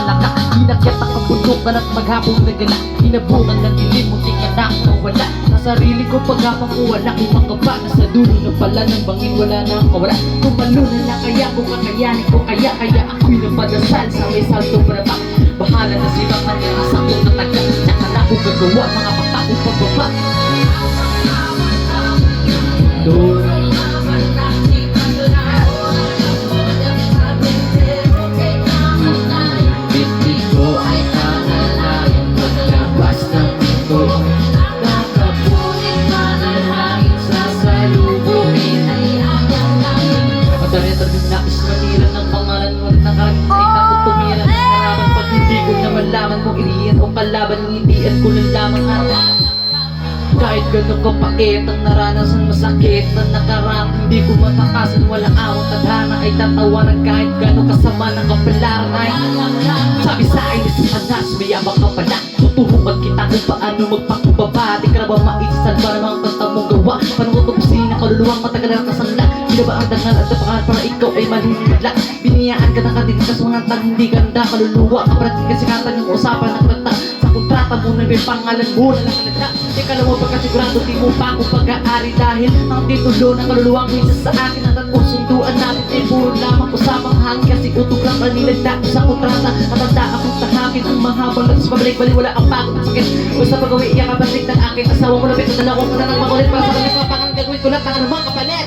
palaka. Inakyat ang kabundukan at maghapong nagala. Hinabukan ng dilim, muntik ka na mawala. Sa sarili ko pagkapakuwala, kumakaba na sa dulo na pala ng bangin, wala na ang kawala. Tumaluna na kaya kung kakayanin ko kaya ako'y napadasal sa may salto braba. Bahala na sila kanya na sa kong nataga. Tsaka na kong gagawa mga patakong pababa. Doon bitbit ko ay panalangin paglabas ng mundo. Nakapunin manalangin sa salubungin ay aking langin. Madami-daming nais manira ng pangalan mo at nakalit ay takot tumira ng harapan. Pag hindi ko na malaman mong iliyan o kalaban, ngitian ko lang lamang araw. Kahit gano'n kapait ang naranasan, masakit na nakarang hindi ko matakasan, walang awang tadhana ay tatawanan. Kahit gano'n kasama ng kapalaran ay sabi sa akin ni Satanas, mayabang ka pala. Tuturuan kita kung paano magpakubaba. Di ka na ba maisalba ng mga kanta mong gawa? Paano mo tupusin ang kaluluwang matagal na kasangla? Hindi ba ang dangal at napakaan para ikaw ay malinigla? Biniyaan ka ng katinig sa sunatan, hindi ganda kaluluwa. Kaparating ka sikatan yung usapan ng kanta. Sa kontrata mo na may pangalan mo na nakalagda. Di ka lang mo pagkasigurado, di mo pa akong pag-aari. Dahil ang titulo ng kaluluwang isa sa akin at ang sunduan natin ay puro lamang usapang hangin. Kasi utok lang kanilagda sa kontrata. Matanda akong tahakin ang mahabang lakas pabalik-balik, wala ang pagod at sakit. Basta pag-uwi, iyak kapatid ng akin asawa ko, lapit na dalawa ko na ng makulit. Para sa kanil papangan gagawin ko lang tangan ng mga kapalit.